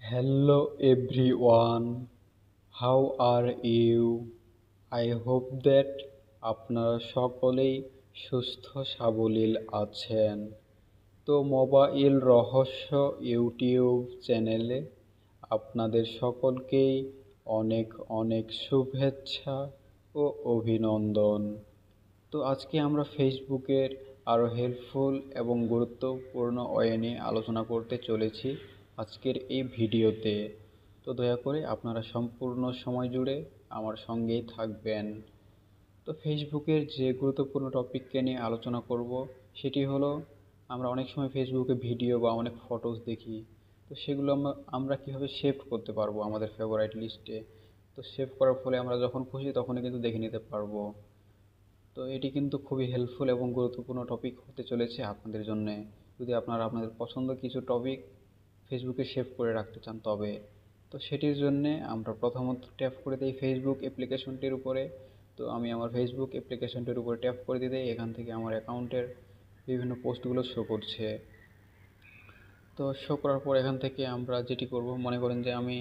Hello everyone, how are you? I hope that আপনারা সকলেই সুস্থ সাবলীল আছেন। তো মোবাইল রহস্য ইউটিউব চ্যানেলে আপনাদের সকলকেই অনেক অনেক শুভেচ্ছা ও অভিনন্দন। তো আজকে আমরা ফেসবুকের আরও হেল্পফুল এবং গুরুত্বপূর্ণ ওয়ে নিয়ে আলোচনা করতে চলেছি আজকের এই ভিডিওতে। তো দয়া করে আপনারা সম্পূর্ণ সময় জুড়ে আমার সঙ্গেই থাকবেন। তো ফেসবুকের যে গুরুত্বপূর্ণ টপিককে নিয়ে আলোচনা করব সেটি হলো, আমরা অনেক সময় ফেসবুকে ভিডিও বা অনেক ফটোস দেখি। তো সেগুলো আমরা কীভাবে সেভ করতে পারবো আমাদের ফেভারিট লিস্টে। তো সেভ করার ফলে আমরা যখন খুশি তখনই কিন্তু দেখে নিতে পারবো। তো এটি কিন্তু খুবই হেল্পফুল এবং গুরুত্বপূর্ণ টপিক হতে চলেছে আপনাদের জন্য, যদি আপনারা আপনাদের পছন্দ কিছু টপিক ফেসবুকে সেভ করে রাখতে চান তবে। তো সেটির জন্যে আমরা প্রথমত ট্যাপ করে দিই ফেসবুক অ্যাপ্লিকেশনটির উপরে। তো আমি আমার ফেসবুক অ্যাপ্লিকেশনটির উপরে ট্যাপ করে দিতে এখান থেকে আমার অ্যাকাউন্টের বিভিন্ন পোস্টগুলো শো করছে। তো শো করার পর এখান থেকে আমরা যেটি করব, মনে করেন যে আমি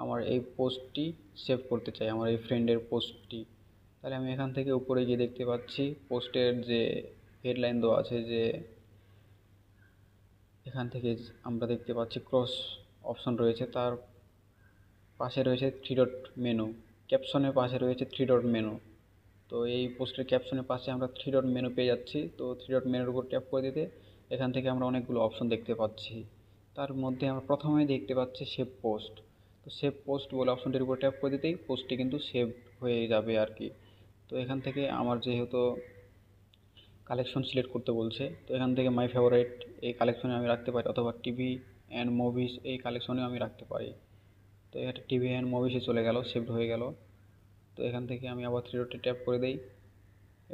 আমার এই পোস্টটি সেভ করতে চাই, আমার এই ফ্রেন্ডের পোস্টটি। তাহলে আমি এখান থেকে উপরে গিয়ে দেখতে পাচ্ছি পোস্টের যে হেডলাইন দেওয়া আছে, যে এখান থেকে আমরা দেখতে পাচ্ছি ক্রস অপশন রয়েছে, তার পাশে রয়েছে থ্রি ডট মেনু, ক্যাপশনের পাশে রয়েছে থ্রি ডট মেনু। তো এই পোস্টের ক্যাপশনের পাশে আমরা থ্রি ডট মেনু পেয়ে যাচ্ছি। তো থ্রি ডট মেনুর উপর ট্যাপ করে দিতে এখান থেকে আমরা অনেকগুলো অপশন দেখতে পাচ্ছি। তার মধ্যে আমরা প্রথমেই দেখতে পাচ্ছি সেভ পোস্ট। তো সেভ পোস্ট বলে অপশনটির উপর ট্যাপ করে দিতেই পোস্টটি কিন্তু সেভ হয়ে যাবে আর কি। তো এখান থেকে আমার যেহেতু কালেকশন সিলেক্ট করতে বলছে, তো এখান থেকে মাই ফেভারিট এই কালেকশনে আমি রাখতে পারি, অথবা টিভি অ্যান্ড মুভিস এই কালেকশনেও আমি রাখতে পারি। তো এটা টিভি অ্যান্ড মুভিসে চলে গেল, সেভড হয়ে গেল। তো এখান থেকে আমি আবার থ্রি ডটে ট্যাপ করে দিই।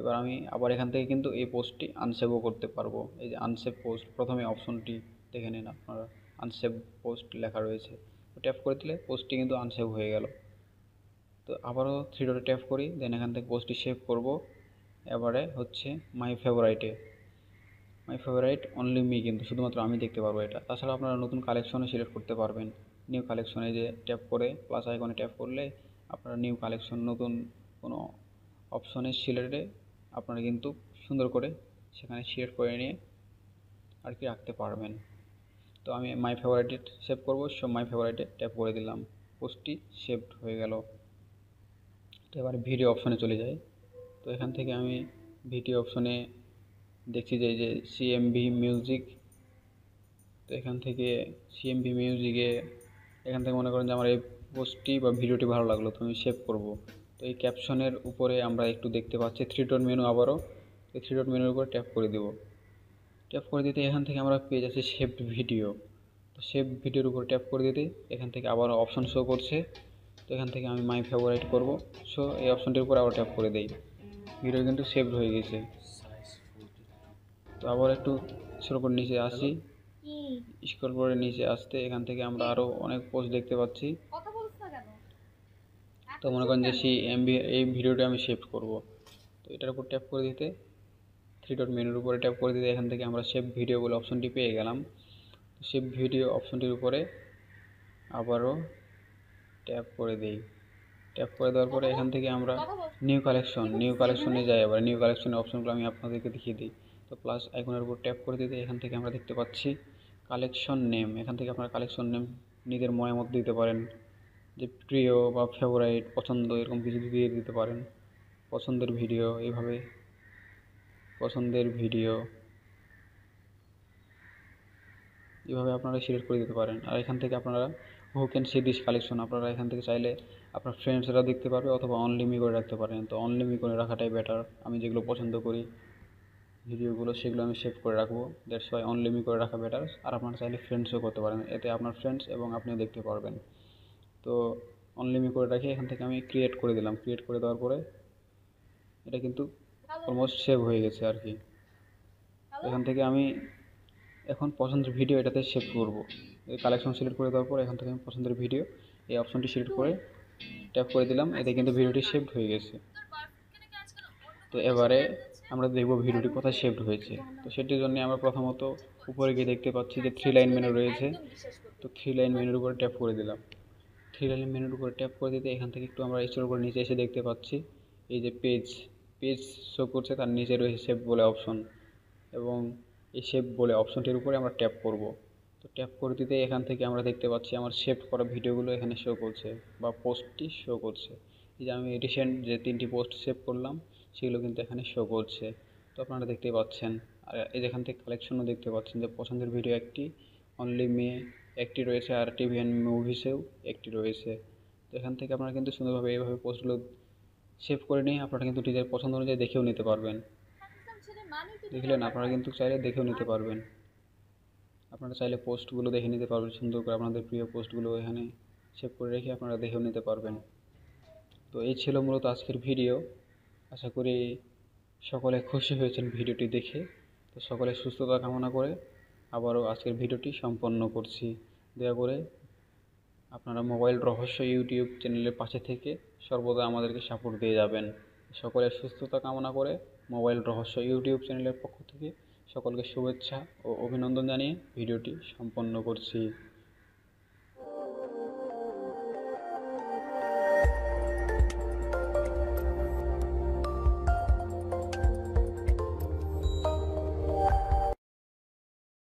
এবার আমি আবার এখান থেকে কিন্তু এই পোস্টটি আনসেভও করতে পারবো। এই যে আনসেভ পোস্ট, প্রথমে অপশনটি দেখে নিন আপনারা, আনসেভ পোস্ট লেখা রয়েছে। তো ট্যাপ করে দিলে পোস্টটি কিন্তু আনসেভ হয়ে গেল। তো আবারও থ্রি ডটে ট্যাপ করি, দেন এখান থেকে পোস্টটি সেভ করব। এবারে হচ্ছে মাই ফেভারাইটে, মাই ফেভারাইট অনলি মি, কিন্তু শুধুমাত্র আমি দেখতে পারবো এটা। তাছাড়া আপনারা নতুন কালেকশনে সিলেক্ট করতে পারবেন। নিউ কালেকশনে যে ট্যাপ করে প্লাস আইকনে ট্যাপ করলে আপনারা নিউ কালেকশন, নতুন কোনো অপশনে সিলেক্টে আপনারা কিন্তু সুন্দর করে সেখানে সিলেক্ট করে নিয়ে আর কি রাখতে পারবেন। তো আমি মাই ফেভারাইটে সেভ করবো, সো মাই ফেভারাইটে ট্যাপ করে দিলাম, পোস্টটি সেভড হয়ে গেল। তো এবার ভিডিও অপশনে চলে যাই। তো এখান থেকে আমি ভিডিও অপশনে দেখছি যে এই যে সিএমভি মিউজিক। তো এখান থেকে সিএমভি মিউজিকে এখান থেকে মনে করেন যে আমার এই পোস্টটি বা ভিডিওটি ভালো লাগলো, তো আমি সেভ করব। তো এই ক্যাপশনের উপরে আমরা একটু দেখতে পাচ্ছি থ্রি ডট মেনু, আবারও এই থ্রি ডট মেনুর উপর ট্যাপ করে দেব। ট্যাপ করে দিতে এখান থেকে আমরা পেয়ে যাচ্ছি সেভড ভিডিও। তো সেভ ভিডিওর উপর ট্যাপ করে দিতে এখান থেকে আবার অপশন শো করছে। তো এখান থেকে আমি মাই ফেভারিট করব, সো এই অপশনটির উপর আবার ট্যাপ করে দেই। ভিডিও কিন্তু সেভড হয়ে গেছে। তো আবার একটু স্ক্রল করে নিচে আসি, স্ক্রল করে নিচে আসতে এখান থেকে আমরা আরও অনেক পোস্ট দেখতে পাচ্ছি। তো মনে করেন যে এই ভিডিওটা আমি সেভ করব। তো এটার উপর ট্যাপ করে দিতে থ্রি ডট মেনুর উপরে ট্যাপ করে দিতে এখান থেকে আমরা সেভ ভিডিও বলে অপশনটি পেয়ে গেলাম। তো সেভ ভিডিও অপশনটির উপরে আবারও ট্যাপ করে দিই। ট্যাপ করে দেওয়ার পরে এখান থেকে আমরা নিউ কালেকশনে যাই। আবার নিউ কালেকশনের অপশনগুলো আমি আপনাদেরকে দেখিয়ে দিই। তো প্লাস আইকনের উপর ট্যাপ করে দিতে এখান থেকে আমরা দেখতে পাচ্ছি কালেকশন নেম। এখান থেকে আপনারা কালেকশন নেম নিজের মনের মতো দিতে পারেন, যে প্রিয় বা ফেভারাইট, পছন্দ, এরকম কিছু দিয়ে দিতে পারেন। পছন্দের ভিডিও, এইভাবে পছন্দের ভিডিও এভাবে আপনারা সিলেক্ট করে দিতে পারেন। আর এখান থেকে আপনারা who can see this collection, আপনারা এখান থেকে চাইলে আপনার ফ্রেন্ডসরা দেখতে পারবে, অথবা অনলি মি করে রাখতে পারেন। তো অনলি মি করে রাখাটাই বেটার। আমি যেগুলো পছন্দ করি ভিডিওগুলো, সেগুলো আমি সেভ করে রাখবো, দ্যাটস ওয়াই অনলি মি করে রাখা বেটার। আর আপনারা চাইলে ফ্রেন্ডসও করতে পারেন, এতে আপনার ফ্রেন্ডস এবং আপনিও দেখতে পারবেন। তো অনলি মি করে রাখি, এখান থেকে আমি ক্রিয়েট করে দিলাম। ক্রিয়েট করে দেওয়ার পরে এটা কিন্তু অলমোস্ট সেভ হয়ে গেছে আর কি। এখান থেকে আমি এখন পছন্দের ভিডিও এটাতে সেভ করব। এই কালেকশন সিলেক্ট করে দেওয়ার পর এখান থেকে আমি পছন্দের ভিডিও এই অপশনটি সিলেক্ট করে ট্যাপ করে দিলাম, এতে কিন্তু ভিডিওটি সেভড হয়ে গেছে। তো এবারে আমরা দেখব ভিডিওটি কোথায় সেভড হয়েছে। তো সেটির জন্য আমরা প্রথমত উপরে গিয়ে দেখতে পাচ্ছি যে থ্রি লাইন মেনু রয়েছে। তো থ্রি লাইন মেনুর উপরে ট্যাপ করে দিলাম। থ্রি লাইন মেনুর উপরে ট্যাপ করে দিতে এখান থেকে একটু আমরা স্ক্রল করে নিচে এসে দেখতে পাচ্ছি এই যে পেজ পেজ শো করছে, তার নিচে রয়েছে শেপ বলে অপশন, এবং এই শেপ বলে অপশনটির উপরে আমরা ট্যাপ করব। তো ট্যাপ করে দিতে এখান থেকে আমরা দেখতে পাচ্ছি আমার সেভ করা ভিডিওগুলো এখানে শো করছে বা পোস্টটি শো করছে। এই যে আমি রিসেন্ট যে 3টি পোস্ট সেভ করলাম সেগুলো কিন্তু এখানে শো করছে, তো আপনারা দেখতেই পাচ্ছেন। আর এই যেখান থেকে কালেকশনও দেখতে পাচ্ছেন যে পছন্দের ভিডিও একটি, অনলি মে একটি রয়েছে, আর টিভি অ্যান্ড মুভিসেও একটি রয়েছে। তো এখান থেকে আপনারা কিন্তু সুন্দরভাবে এইভাবে পোস্টগুলো সেভ করে নিয়ে আপনারা কিন্তু নিজের পছন্দ অনুযায়ী দেখেও নিতে পারবেন। দেখলেন, আপনারা কিন্তু চাইলে দেখেও নিতে পারবেন। আপনারা চাইলে পোস্টগুলো দেখে নিতে পারবেন সুন্দর করে, আপনাদের প্রিয় পোস্টগুলো এখানে সেভ করে রেখে আপনারা দেখেও নিতে পারবেন। তো এই ছিল মূলত আজকের ভিডিও। আশা করি সকলে খুশি হয়েছেন ভিডিওটি দেখে। তো সকলে সুস্থতা কামনা করে আবারও আজকের ভিডিওটি সম্পন্ন করছি। দয়া করে আপনারা মোবাইল রহস্য ইউটিউব চ্যানেলের পাশে থেকে সর্বদা আমাদেরকে সাপোর্ট দিয়ে যাবেন। সকলের সুস্থতা কামনা করে মোবাইল রহস্য ইউটিউব চ্যানেলের পক্ষ থেকে সকলকে শুভেচ্ছা ও অভিনন্দন জানিয়ে ভিডিওটি সম্পন্ন করছি।